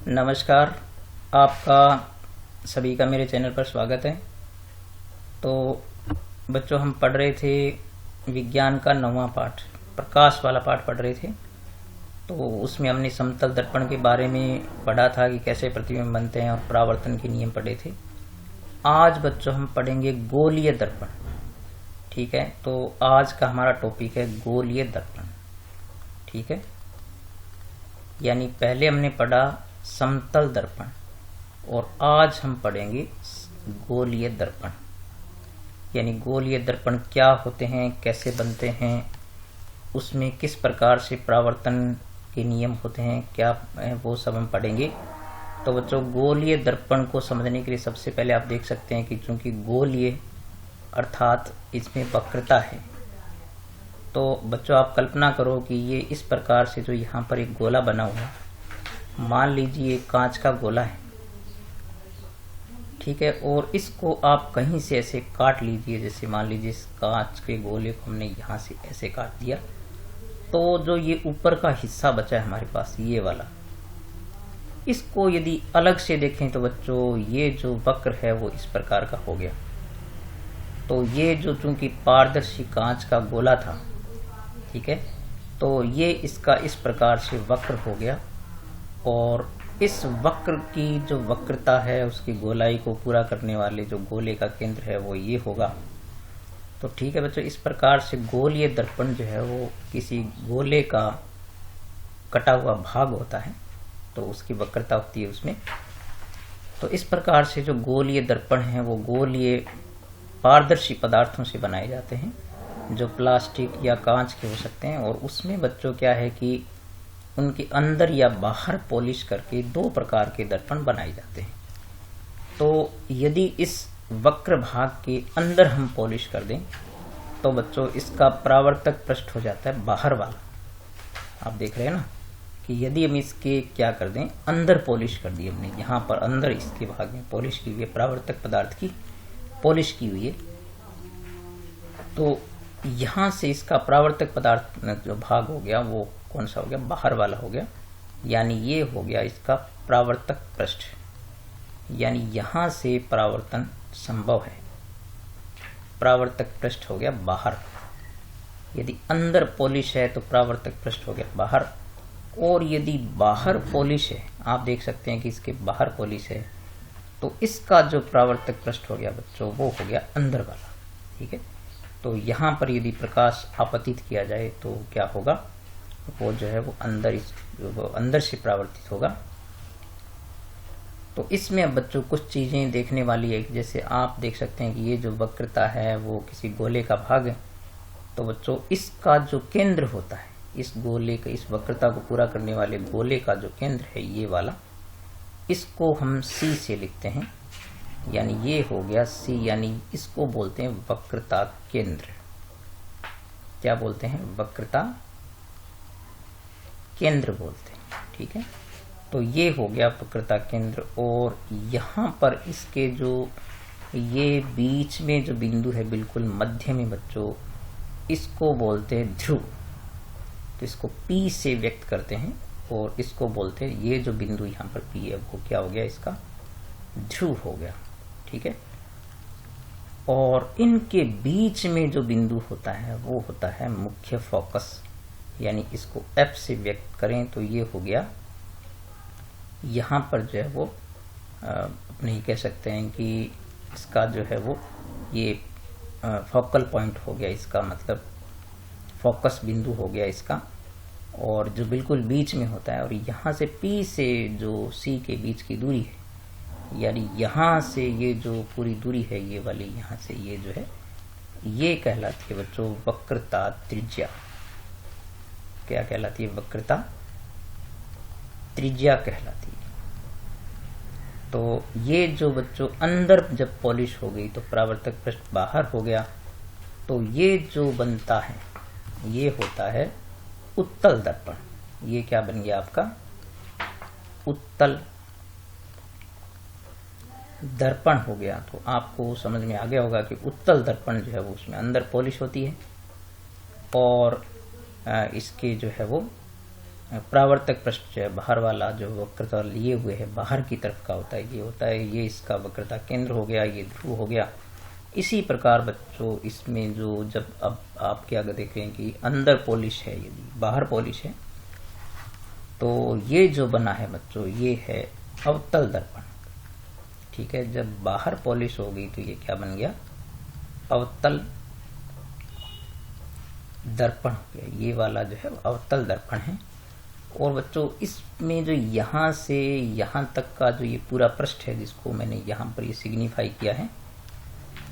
नमस्कार। आपका सभी का मेरे चैनल पर स्वागत है। तो बच्चों, हम पढ़ रहे थे विज्ञान का 9वां पाठ, प्रकाश वाला पाठ पढ़ रहे थे। तो उसमें हमने समतल दर्पण के बारे में पढ़ा था कि कैसे प्रतिबिंब बनते हैं और परावर्तन के नियम पढ़े थे। आज बच्चों हम पढ़ेंगे गोलीय दर्पण। ठीक है, तो आज का हमारा टॉपिक है गोलीय दर्पण। ठीक है, यानी पहले हमने पढ़ा समतल दर्पण और आज हम पढ़ेंगे गोलीय दर्पण। यानी गोलीय दर्पण क्या होते हैं, कैसे बनते हैं, उसमें किस प्रकार से परावर्तन के नियम होते हैं, क्या है, वो सब हम पढ़ेंगे। तो बच्चों, गोलीय दर्पण को समझने के लिए सबसे पहले आप देख सकते हैं कि चूंकि गोलीय अर्थात इसमें वक्रता है, तो बच्चों आप कल्पना करो कि ये इस प्रकार से जो यहाँ पर एक गोला बना हुआ है, मान लीजिए कांच का गोला है। ठीक है, और इसको आप कहीं से ऐसे काट लीजिए, जैसे मान लीजिए इस कांच के गोले को हमने यहाँ से ऐसे काट दिया, तो जो ये ऊपर का हिस्सा बचा है हमारे पास, ये वाला, इसको यदि अलग से देखें तो बच्चों ये जो वक्र है वो इस प्रकार का हो गया। तो ये जो चूंकि पारदर्शी कांच का गोला था, ठीक है, तो ये इसका इस प्रकार से वक्र हो गया और इस वक्र की जो वक्रता है उसकी गोलाई को पूरा करने वाले जो गोले का केंद्र है वो ये होगा। तो ठीक है बच्चों, इस प्रकार से गोलीय दर्पण जो है वो किसी गोले का कटा हुआ भाग होता है, तो उसकी वक्रता होती है उसमें। तो इस प्रकार से जो गोलीय दर्पण है वो गोलीय पारदर्शी पदार्थों से बनाए जाते हैं, जो प्लास्टिक या कांच के हो सकते हैं। और उसमें बच्चों क्या है कि उनके अंदर या बाहर पॉलिश करके दो प्रकार के दर्पण बनाए जाते हैं। तो यदि इस वक्र भाग के अंदर हम पॉलिश कर दें तो बच्चों इसका परावर्तक पृष्ठ हो जाता है बाहर वाला। आप देख रहे हैं ना कि यदि हम इसके क्या कर दें, अंदर पॉलिश कर दी हमने, यहाँ पर अंदर इसके भाग में पॉलिश की हुई है, परावर्तक पदार्थ की पॉलिश की हुई है, तो यहाँ से इसका परावर्तक पदार्थ जो भाग हो गया वो कौन सा हो गया, बाहर वाला हो गया। यानी ये हो गया इसका परावर्तक पृष्ठ, यानी यहाँ से परावर्तन संभव है। परावर्तक पृष्ठ हो गया बाहर। यदि अंदर पॉलिश है तो परावर्तक पृष्ठ हो गया बाहर, और यदि बाहर पॉलिश है, आप देख सकते हैं कि इसके बाहर पॉलिश है, तो इसका जो परावर्तक पृष्ठ हो गया बच्चों वो हो गया अंदर वाला। ठीक है, तो यहाँ पर यदि प्रकाश आपतित किया जाए तो क्या होगा, वो जो है वो अंदर से परावर्तित होगा। तो इसमें अब बच्चों कुछ चीजें देखने वाली है। जैसे आप देख सकते हैं कि ये जो वक्रता है वो किसी गोले का भाग है, तो बच्चों इसका जो केंद्र होता है, इस गोले का, इस वक्रता को पूरा करने वाले गोले का जो केंद्र है ये वाला, इसको हम C से लिखते हैं। यानी ये हो गया C, यानी इसको बोलते हैं वक्रता केंद्र। क्या बोलते हैं, वक्रता केंद्र बोलते हैं। ठीक है, तो ये हो गया वक्रता केंद्र। और यहाँ पर इसके जो ये बीच में जो बिंदु है बिल्कुल मध्य में बच्चों, इसको बोलते हैं ध्रुव। तो इसको P से व्यक्त करते हैं और इसको बोलते हैं, ये जो बिंदु यहाँ पर P है वो क्या हो गया, इसका ध्रुव हो गया। ठीक है, और इनके बीच में जो बिंदु होता है वो होता है मुख्य फोकस। यानी इसको F से व्यक्त करें तो ये हो गया, यहाँ पर जो है वो अपने ही कह सकते हैं कि इसका जो है वो ये फोकल पॉइंट हो गया, इसका मतलब फोकस बिंदु हो गया इसका, और जो बिल्कुल बीच में होता है। और यहाँ से P से जो C के बीच की दूरी है, यानी यहाँ से ये जो पूरी दूरी है ये वाली, यहाँ से ये जो है ये कहलाती है बच्चों वक्रता त्रिज्या। क्या कहलाती है, वक्रता त्रिज्या कहलाती है। तो ये जो बच्चों अंदर जब पॉलिश हो गई तो परावर्तक पृष्ठ बाहर हो गया, तो ये जो बनता है ये होता है उत्तल दर्पण। ये क्या बन गया आपका, उत्तल दर्पण हो गया। तो आपको समझ में आ गया होगा कि उत्तल दर्पण जो है वो उसमें अंदर पॉलिश होती है और इसके जो है वो परावर्तक पृष्ठ जो है बाहर वाला जो वक्रता लिए हुए है बाहर की तरफ का होता है, ये होता है, ये इसका वक्रता केंद्र हो गया, ये ध्रुव हो गया। इसी प्रकार बच्चों इसमें जो जब अब आप क्या देखें कि अंदर पॉलिश है, यदि बाहर पॉलिश है, तो ये जो बना है बच्चों ये है अवतल दर्पण। ठीक है, जब बाहर पॉलिश होगी तो ये क्या बन गया, अवतल दर्पण हो गया। ये वाला जो है अवतल दर्पण है। और बच्चों इसमें जो यहाँ से यहाँ तक का जो ये पूरा पृष्ठ है, जिसको मैंने यहाँ पर ये सिग्निफाई किया है,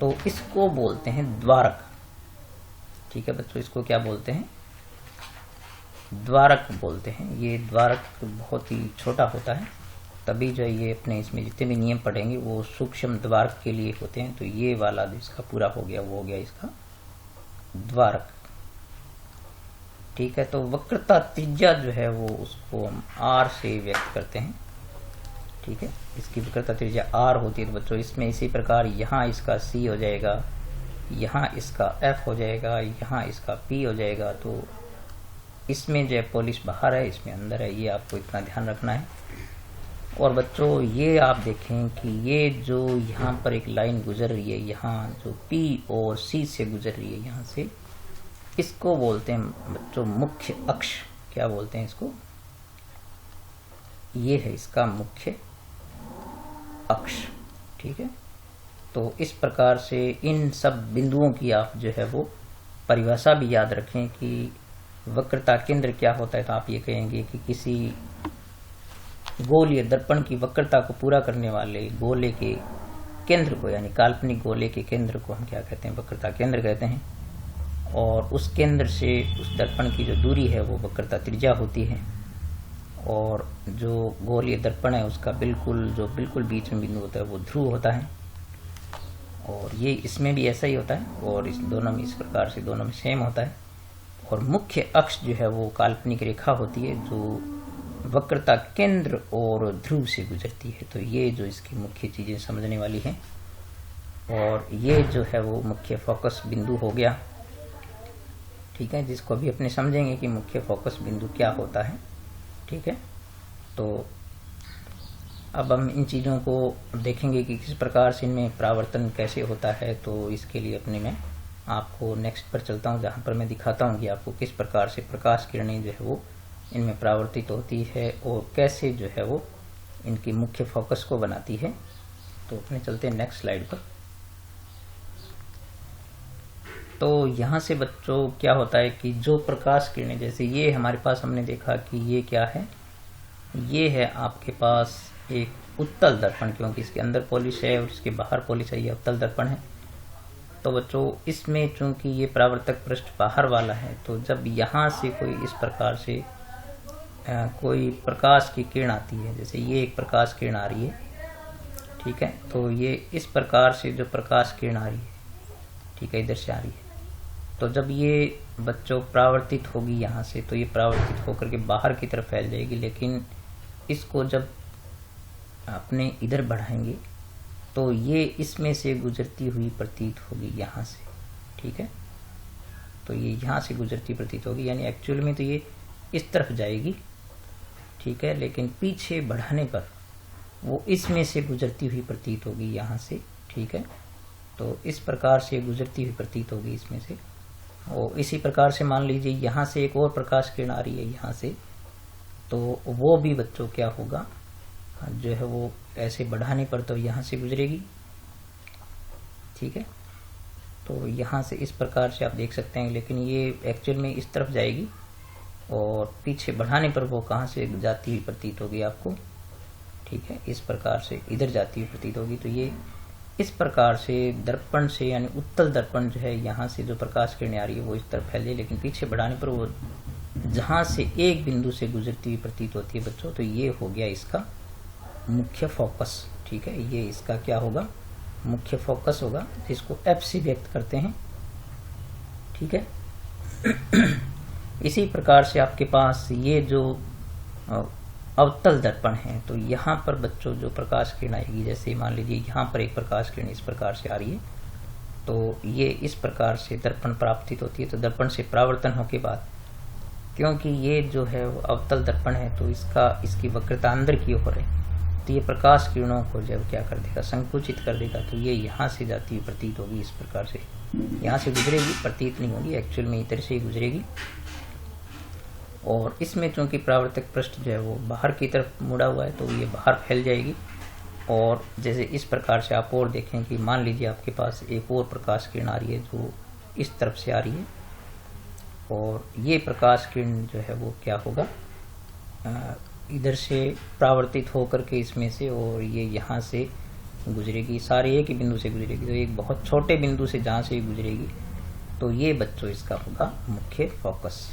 तो इसको बोलते हैं द्वारक। ठीक है बच्चों, इसको क्या बोलते हैं, द्वारक बोलते हैं। ये द्वारक बहुत ही छोटा होता है, तभी जो ये अपने इसमें जितने भी नियम पढ़ेंगे वो सूक्ष्म द्वारक के लिए होते हैं। तो ये वाला जो इसका पूरा हो गया वो हो गया इसका द्वारक। ठीक है, तो वक्रता त्रिज्या जो है वो उसको हम r से व्यक्त करते हैं। ठीक है, इसकी वक्रता त्रिज्या r होती है। तो बच्चों इसमें इसी प्रकार यहाँ इसका c हो जाएगा, यहाँ इसका f हो जाएगा, यहाँ इसका p हो जाएगा। तो इसमें जो है पॉलिश बाहर है, इसमें अंदर है, ये आपको इतना ध्यान रखना है। और बच्चों ये आप देखें कि ये जो यहाँ पर एक लाइन गुजर रही है, यहाँ जो P और C से गुजर रही है यहाँ से, इसको बोलते हैं बच्चों मुख्य अक्ष। क्या बोलते हैं इसको, ये है इसका मुख्य अक्ष। ठीक है, तो इस प्रकार से इन सब बिंदुओं की आप जो है वो परिभाषा भी याद रखें कि वक्रता केंद्र क्या होता है। तो आप ये कहेंगे कि किसी गोलीय दर्पण की वक्रता को पूरा करने वाले गोले के केंद्र को, यानी काल्पनिक गोले के केंद्र को हम क्या कहते हैं, वक्रता केंद्र कहते हैं। और उस केंद्र से उस दर्पण की जो दूरी है वो वक्रता त्रिज्या होती है। और जो गोलीय दर्पण है उसका बिल्कुल बीच में बिंदु होता है वो ध्रुव होता है। और ये इसमें भी ऐसा ही होता है, और इस दोनों में इस प्रकार से दोनों में सेम होता है। और मुख्य अक्ष जो है वो काल्पनिक रेखा होती है जो वक्रता केंद्र और ध्रुव से गुजरती है। तो ये जो इसकी मुख्य चीजें समझने वाली हैं। और ये जो है वो मुख्य फोकस बिंदु हो गया। ठीक है, जिसको अभी अपने समझेंगे कि मुख्य फोकस बिंदु क्या होता है। ठीक है, तो अब हम इन चीजों को देखेंगे कि किस प्रकार से इनमें परावर्तन कैसे होता है। तो इसके लिए अपने मैं आपको नेक्स्ट पर चलता हूँ, जहाँ पर मैं दिखाता हूँ कि आपको किस प्रकार से प्रकाश किरणें जो है वो इनमें परावर्तित होती है और कैसे जो है वो इनकी मुख्य फोकस को बनाती है। तो अपने चलते हैं नेक्स्ट स्लाइड पर। तो यहाँ से बच्चों क्या होता है कि जो प्रकाश किरणें, जैसे ये हमारे पास हमने देखा कि ये क्या है, ये है आपके पास एक उत्तल दर्पण, क्योंकि इसके अंदर पॉलिश है और इसके बाहर पॉलिश है, ये उत्तल दर्पण है। तो बच्चों इसमें चूंकि ये परावर्तक पृष्ठ बाहर वाला है, तो जब यहाँ से कोई इस प्रकार से कोई प्रकाश की किरण आती है, जैसे ये एक प्रकाश किरण आ रही है, ठीक है, तो ये इस प्रकार से जो प्रकाश किरण आ रही है, ठीक है, इधर से आ रही है, तो जब ये बच्चों परावर्तित होगी यहाँ से, तो ये परावर्तित होकर के बाहर की तरफ फैल जाएगी। लेकिन इसको जब अपने इधर बढ़ाएंगे तो ये इसमें से गुजरती हुई प्रतीत होगी यहाँ से। ठीक है, तो ये यहाँ से गुजरती प्रतीत होगी, यानी एक्चुअल में तो ये इस तरफ जाएगी। ठीक है, लेकिन पीछे बढ़ाने पर वो इसमें से गुजरती हुई प्रतीत होगी यहाँ से। ठीक है, तो इस प्रकार से गुजरती हुई प्रतीत होगी इसमें से। और इसी प्रकार से मान लीजिए यहाँ से एक और प्रकाश किरण आ रही है यहाँ से, तो वो भी बच्चों क्या होगा, जो है वो ऐसे बढ़ाने पर तो यहाँ से गुजरेगी। ठीक है, तो यहाँ से इस प्रकार से आप देख सकते हैं, लेकिन ये एक्चुअल में इस तरफ जाएगी और पीछे बढ़ाने पर वो कहाँ से जाती हुई प्रतीत होगी आपको। ठीक है, इस प्रकार से इधर जाती हुई प्रतीत होगी। तो ये इस प्रकार से दर्पण से, यानी उत्तल दर्पण जो है, यहाँ से जो प्रकाश किरणें आ रही है वो इस तरफ फैल जाए, लेकिन पीछे बढ़ाने पर वो जहाँ से एक बिंदु से गुजरती हुई प्रतीत होती है बच्चों। तो ये हो गया इसका मुख्य फोकस। ठीक है, ये इसका क्या होगा, मुख्य फोकस होगा, जिसको F से व्यक्त करते हैं। ठीक है, इसी प्रकार से आपके पास ये जो अवतल दर्पण है, तो यहाँ पर बच्चों जो प्रकाश किरण आएगी, जैसे मान लीजिए यहाँ पर एक प्रकाश किरण इस प्रकार से आ रही है, तो ये इस प्रकार से दर्पण परावर्तित होती है। तो दर्पण से परावर्तन होने के बाद क्योंकि ये जो है वो अवतल दर्पण है तो इसकी वक्रता अंदर की ओर है, तो ये प्रकाश किरणों को जब क्या कर देगा, संकुचित कर देगा, तो ये यहाँ से जाती हुई प्रतीत होगी। इस प्रकार से यहाँ से गुजरेगी, प्रतीत नहीं होगी, एक्चुअल में इधर से ही गुजरेगी। और इसमें चूंकि परावर्तक पृष्ठ जो है वो बाहर की तरफ मुड़ा हुआ है तो ये बाहर फैल जाएगी। और जैसे इस प्रकार से आप और देखें कि मान लीजिए आपके पास एक और प्रकाश किरण आ रही है जो इस तरफ से आ रही है, और ये प्रकाश किरण जो है वो क्या होगा, इधर से परावर्तित होकर के इसमें से, और ये यहाँ से गुजरेगी, सारे एक ही बिंदु से गुजरेगी, तो एक बहुत छोटे बिंदु से जहाँ से गुजरेगी, तो ये बच्चों इसका होगा मुख्य फोकस।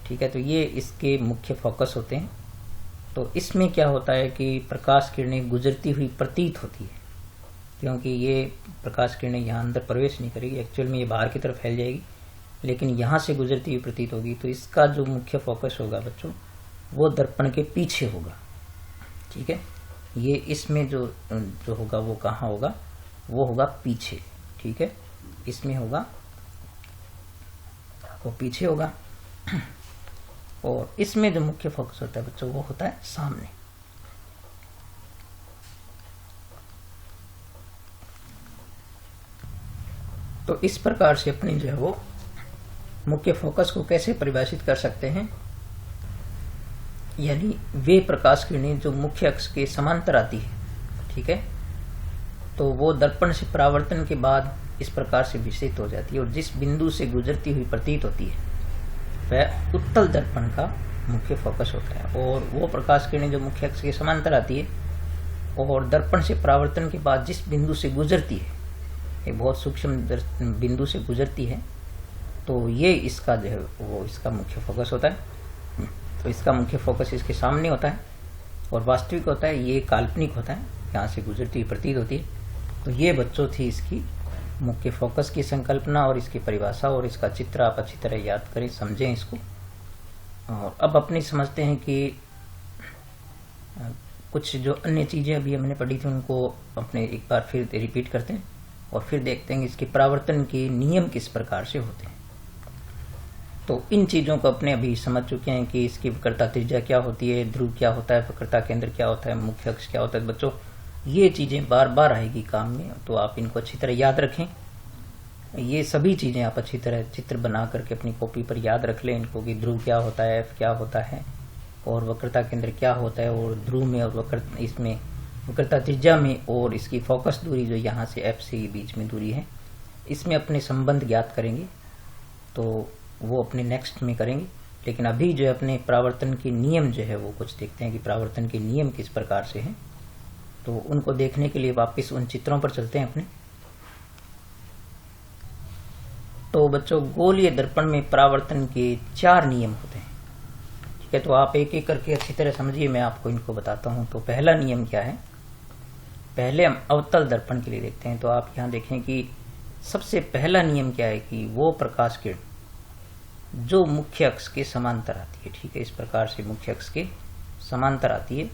ठीक है, तो ये इसके मुख्य फोकस होते हैं। तो इसमें क्या होता है कि प्रकाश किरणें गुजरती हुई प्रतीत होती है, क्योंकि ये प्रकाश किरणें यहाँ अंदर प्रवेश नहीं करेगी, एक्चुअल में ये बाहर की तरफ फैल जाएगी, लेकिन यहाँ से गुजरती हुई प्रतीत होगी। तो इसका जो मुख्य फोकस होगा बच्चों वो दर्पण के पीछे होगा। ठीक है, ये इसमें जो होगा वो कहाँ होगा, वो होगा पीछे। ठीक है, इसमें होगा वो पीछे होगा, और इसमें जो मुख्य फोकस होता है बच्चों वो होता है सामने। तो इस प्रकार से अपने जो है वो मुख्य फोकस को कैसे परिभाषित कर सकते हैं, यानी वे प्रकाश किरणें जो मुख्य अक्ष के समांतर आती है। ठीक है, तो वो दर्पण से परावर्तन के बाद इस प्रकार से विस्तृत हो जाती है, और जिस बिंदु से गुजरती हुई प्रतीत होती है वह उत्तल दर्पण का मुख्य फोकस होता है। और वो प्रकाश किरणें जो मुख्य अक्ष के समांतर आती है और दर्पण से परावर्तन के बाद जिस बिंदु से गुजरती है, एक बहुत सूक्ष्म बिंदु से गुजरती है, तो ये इसका जो है वो इसका मुख्य फोकस होता है। तो इसका मुख्य फोकस इसके सामने होता है, और वास्तविक होता है ये काल्पनिक होता है, यहाँ से गुजरती हुई प्रतीत होती है। तो ये बच्चों थी इसकी मुख्य फोकस की संकल्पना और इसकी परिभाषा, और इसका चित्र आप अच्छी तरह याद करें, समझें इसको। और अब अपनी समझते हैं कि कुछ जो अन्य चीजें अभी हमने पढ़ी थी उनको अपने एक बार फिर रिपीट करते हैं, और फिर देखते हैं इसके परावर्तन के नियम किस प्रकार से होते हैं। तो इन चीजों को अपने अभी समझ चुके हैं कि इसकी वक्रता त्रिज्या क्या होती है, ध्रुव क्या होता है, वक्रता केंद्र क्या होता है, मुख्य अक्ष क्या होता है। बच्चों ये चीजें बार बार आएगी काम में, तो आप इनको अच्छी तरह याद रखें। ये सभी चीजें आप अच्छी तरह चित्र बना करके अपनी कॉपी पर याद रख लें इनको, कि ध्रुव क्या होता है, एफ क्या होता है, और वक्रता केंद्र क्या होता है, और ध्रुव में और इसमें वक्रता त्रिज्या में और इसकी फोकस दूरी जो यहाँ से एफ से बीच में दूरी है, इसमें अपने संबंध ज्ञात करेंगे। तो वो अपने नेक्स्ट में करेंगे, लेकिन अभी जो है अपने परावर्तन के नियम जो है वो कुछ देखते हैं कि परावर्तन के नियम किस प्रकार से हैं। तो उनको देखने के लिए वापस उन चित्रों पर चलते हैं अपने। तो बच्चों गोलीय दर्पण में परावर्तन के 4 नियम होते हैं। ठीक है, तो आप एक एक करके अच्छी तरह समझिए, मैं आपको इनको बताता हूं। तो पहला नियम क्या है, पहले हम अवतल दर्पण के लिए देखते हैं। तो आप यहाँ देखें कि सबसे पहला नियम क्या है कि वो प्रकाश किरण जो मुख्य अक्ष के समांतर आती है। ठीक है, इस प्रकार से मुख्य अक्ष के समांतर आती है।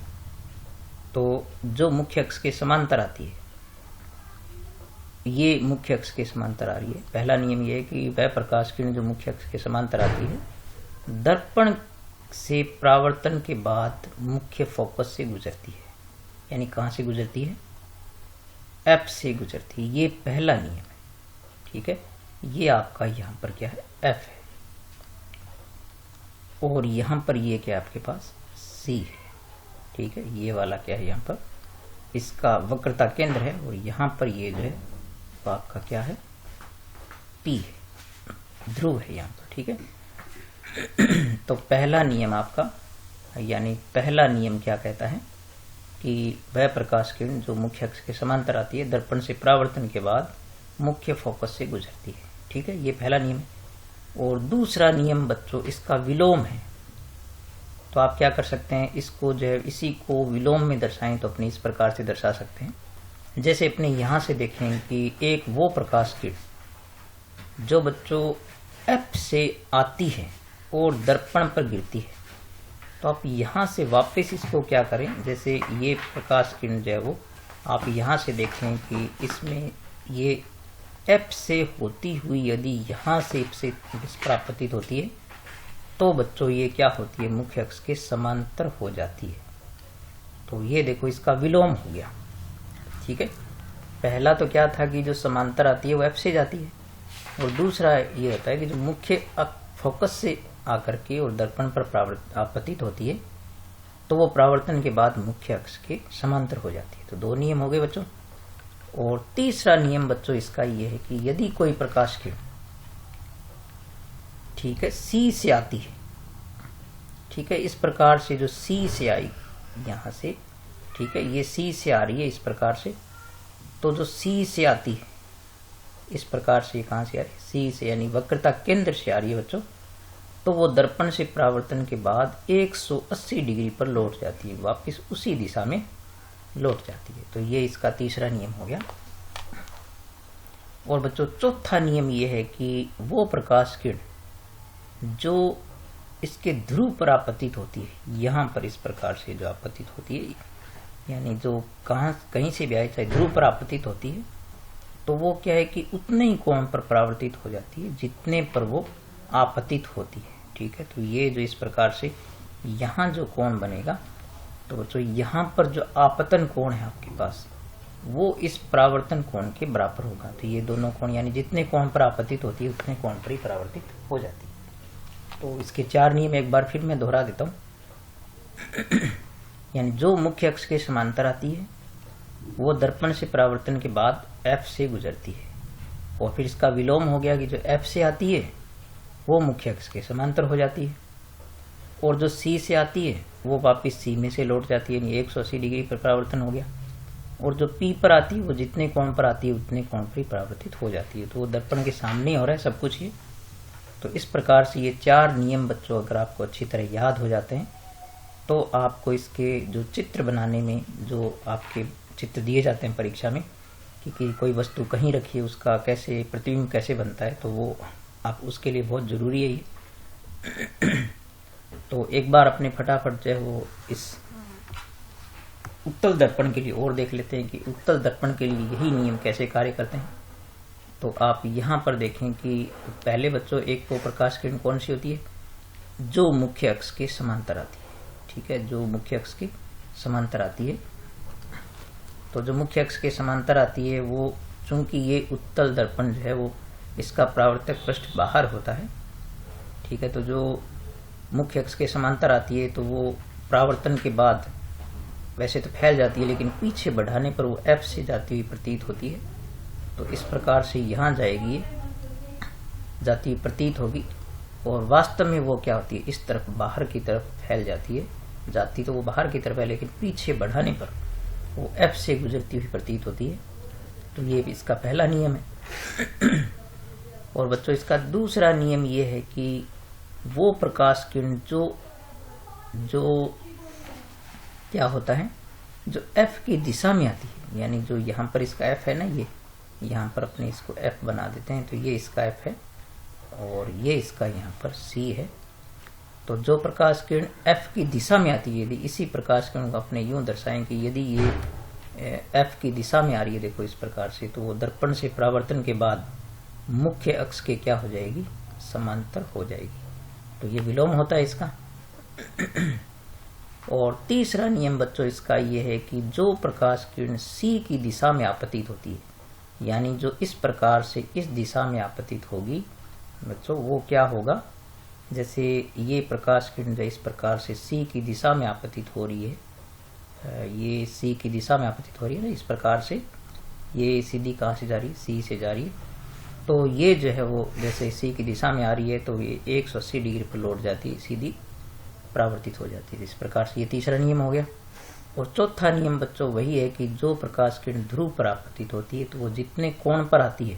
तो जो मुख्य अक्ष के समांतर आती है, ये मुख्य अक्ष के समांतर आ रही है। पहला नियम यह है कि वह प्रकाश किरण जो मुख्य अक्ष के समांतर आती है दर्पण से परावर्तन के बाद मुख्य फोकस से गुजरती है। यानी कहाँ से गुजरती है, एफ से गुजरती है। ये पहला नियम है। ठीक है, ये आपका यहाँ पर क्या है, एफ है, और यहाँ पर ये क्या आपके पास सी है। ठीक है, ये वाला क्या है, यहाँ पर इसका वक्रता केंद्र है, और यहाँ पर ये जो है तो आपका क्या है, पी है, ध्रुव है यहाँ पर। ठीक है, तो पहला नियम आपका, यानी पहला नियम क्या कहता है कि वह प्रकाश किरण जो मुख्य अक्ष के समांतर आती है दर्पण से परावर्तन के बाद मुख्य फोकस से गुजरती है। ठीक है, ये पहला नियम है। और दूसरा नियम बच्चों इसका विलोम है। तो आप क्या कर सकते हैं, इसको जो है इसी को विलोम में दर्शाएं तो अपने इस प्रकार से दर्शा सकते हैं। जैसे अपने यहाँ से देखें कि एक वो प्रकाश किरण जो बच्चों एफ से आती है और दर्पण पर गिरती है, तो आप यहाँ से वापस इसको क्या करें, जैसे ये प्रकाश किरण जो है वो आप यहाँ से देखें कि इसमें ये एफ से होती हुई यदि यहाँ से इस प्रपतित होती है तो बच्चों ये क्या होती है, मुख्य अक्ष के समांतर हो जाती है। तो ये देखो इसका विलोम हो गया। ठीक है, पहला तो क्या था कि जो समांतर आती है वो एफ से जाती है, और दूसरा ये होता है कि जो मुख्य फोकस से आकर के और दर्पण पर आपतित होती है तो वो परावर्तन के बाद मुख्य अक्ष के समांतर हो जाती है। तो दो नियम हो गए बच्चों। और तीसरा नियम बच्चों इसका ये है कि यदि कोई प्रकाश किरण, ठीक है, सी से आती है, ठीक है, इस प्रकार से जो सी से आई यहां से, ठीक है, ये सी से आ रही है इस प्रकार से, तो जो सी से आती है इस प्रकार से कहां से आ रही है, सी से, यानी वक्रता केंद्र से आ रही है बच्चों, तो वो दर्पण से परावर्तन के बाद 180 डिग्री पर लौट जाती है, वापस उसी दिशा में लौट जाती है। तो ये इसका तीसरा नियम हो गया। और बच्चों चौथा नियम ये है कि वो प्रकाश किरण जो इसके ध्रुव पर आपतित होती है, यहां पर इस प्रकार से जो आपतित होती है, यानी जो कहीं से भी आए चाहे ध्रुव पर आपतित होती है, तो वो क्या है कि उतने ही कोण पर परावर्तित हो जाती है जितने पर वो आपतित होती है। ठीक है, तो ये जो इस प्रकार से यहाँ जो कोण बनेगा, तो बच्चों यहाँ पर जो आपतन कोण है आपके पास वो इस परावर्तन कोण के बराबर होगा। तो ये दोनों कोण, यानी जितने कोण पर आपतित होती है उतने कोण पर ही परावर्तित हो जाती है। तो इसके चार नियम एक बार फिर मैं दोहरा देता हूँ। यानी जो मुख्य अक्ष के समांतर आती है वो दर्पण से परावर्तन के बाद F से गुजरती है, और फिर इसका विलोम हो गया कि जो F से आती है वो मुख्य अक्ष के समांतर हो जाती है, और जो C से आती है वो वापस C में से लौट जाती है, यानी 180 डिग्री पर परावर्तन हो गया। और जो P पर आती है वो जितने कोण पर आती है उतने कोण पर ही परावर्तित हो जाती है। तो वो दर्पण के सामने ही हो रहा है सब कुछ ये। तो इस प्रकार से ये चार नियम बच्चों अगर आपको अच्छी तरह याद हो जाते हैं तो आपको इसके जो चित्र बनाने में, जो आपके चित्र दिए जाते हैं परीक्षा में कि कोई वस्तु कहीं रखी है उसका कैसे प्रतिबिंब कैसे बनता है, तो वो आप उसके लिए बहुत जरूरी है ये। तो एक बार अपने फटाफट जो है वो इस उत्तल दर्पण के लिए और देख लेते हैं कि उत्तल दर्पण के लिए यही नियम कैसे कार्य करते हैं। तो आप यहाँ पर देखें कि पहले बच्चों एक तो प्रकाश किरण कौन सी होती है, जो मुख्य अक्ष के समांतर आती है। ठीक है, जो मुख्य अक्ष के समांतर आती है, तो जो मुख्य अक्ष के समांतर आती है वो, चूंकि ये उत्तल दर्पण जो है वो इसका परावर्तक पृष्ठ बाहर होता है। ठीक है, तो जो मुख्य अक्ष के समांतर आती है तो वो परावर्तन के बाद वैसे तो फैल जाती है, लेकिन पीछे बढ़ाने पर वो F से जाती हुई प्रतीत होती है। तो इस प्रकार से यहाँ जाएगी, जाती हुई प्रतीत होगी, और वास्तव में वो क्या होती है, इस तरफ बाहर की तरफ फैल जाती है। जाती तो वो बाहर की तरफ है, लेकिन पीछे बढ़ाने पर वो F से गुजरती हुई प्रतीत होती है। तो ये इसका पहला नियम है। और बच्चों इसका दूसरा नियम ये है कि वो प्रकाश किरण जो क्या होता है, जो F की दिशा में आती है, यानी जो यहाँ पर इसका F है ना, ये यहाँ पर अपने इसको F बना देते हैं, तो ये इसका F है और ये इसका यहाँ पर C है। तो जो प्रकाश किरण F की दिशा में आती है, यदि इसी प्रकाश किरण को अपने यूं दर्शाएं कि यदि ये F की दिशा में आ रही है, देखो इस प्रकार से, तो वो दर्पण से परावर्तन के बाद मुख्य अक्ष के क्या हो जाएगी, समांतर हो जाएगी। तो ये विलोम होता है इसका। और तीसरा नियम बच्चों इसका ये है कि जो प्रकाश किरण C की दिशा में आपतित होती है, यानी जो इस प्रकार से इस दिशा में आपतित होगी बच्चों, वो क्या होगा, जैसे ये प्रकाश किरण जो इस प्रकार से C की दिशा में आपतित हो रही है, ये C की दिशा में आपतित हो रही है ना, इस प्रकार से ये सीधी कहाँ से जा रही है, C से जा रही है। तो ये जो है वो जैसे C की दिशा में आ रही है तो ये 180 डिग्री पर लौट जाती है, सीधी परावर्तित हो जाती है। इस प्रकार से ये तीसरा नियम हो गया। और चौथा नियम बच्चों वही है कि जो प्रकाश किरण ध्रुव पर आपतित होती है तो वो जितने कोण पर आती है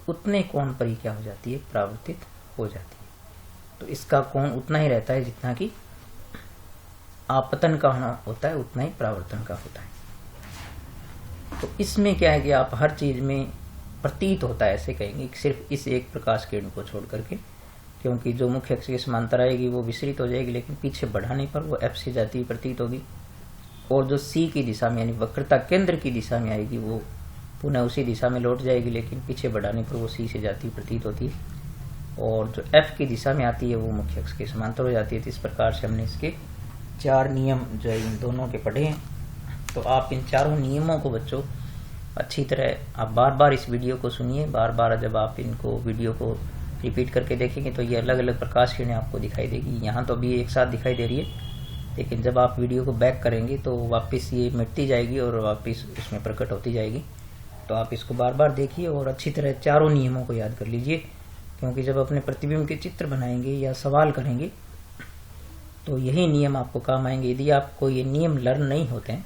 उतने कोण पर ही क्या हो जाती है, परावर्तित हो जाती है। तो इसका कोण उतना ही रहता है जितना कि आपतन का होता है, उतना ही परावर्तन का होता है। तो इसमें क्या है कि आप हर चीज में प्रतीत होता है ऐसे कहेंगे, सिर्फ इस एक प्रकाश किरण को छोड़ करके, क्योंकि जो मुख्य अक्ष के समांतर आएगी वो विसरित हो जाएगी, लेकिन पीछे बढ़ाने पर वो F से जाती हुई प्रतीत होगी। और जो C की दिशा में यानी वक्रता केंद्र की दिशा में आएगी वो पुनः उसी दिशा में लौट जाएगी, लेकिन पीछे बढ़ाने पर वो C से जाती हुई प्रतीत होती है। और जो F की दिशा में आती है वो मुख्य अक्ष के समांतर हो जाती है। तो इस प्रकार से हमने इसके 4 नियम जो है इन दोनों के पढ़े हैं। तो आप इन चारों नियमों को बच्चों अच्छी तरह आप बार बार इस वीडियो को सुनिए। बार बार जब आप इनको वीडियो को रिपीट करके देखेंगे तो ये अलग अलग प्रकाश किरणें आपको दिखाई देगी। यहाँ तो अभी एक साथ दिखाई दे रही है, लेकिन जब आप वीडियो को बैक करेंगे तो वापस ये मिटती जाएगी और वापस उसमें प्रकट होती जाएगी। तो आप इसको बार बार देखिए और अच्छी तरह चारों नियमों को याद कर लीजिए, क्योंकि जब अपने प्रतिबिंब के चित्र बनाएंगे या सवाल करेंगे तो यही नियम आपको काम आएंगे। यदि आपको ये नियम लर्न नहीं होते हैं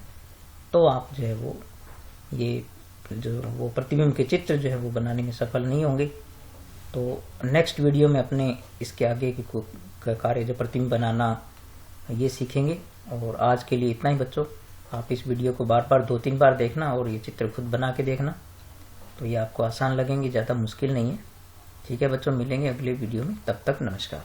तो आप जो है वो ये जो वो प्रतिबिंब के चित्र जो है वो बनाने में सफल नहीं होंगे। तो नेक्स्ट वीडियो में अपने इसके आगे के कार्य जो प्रतिबिंब बनाना ये सीखेंगे। और आज के लिए इतना ही बच्चों। आप इस वीडियो को बार बार 2-3 बार देखना और ये चित्र खुद बना के देखना, तो ये आपको आसान लगेंगे, ज़्यादा मुश्किल नहीं है। ठीक है बच्चों, मिलेंगे अगले वीडियो में, तब तक नमस्कार।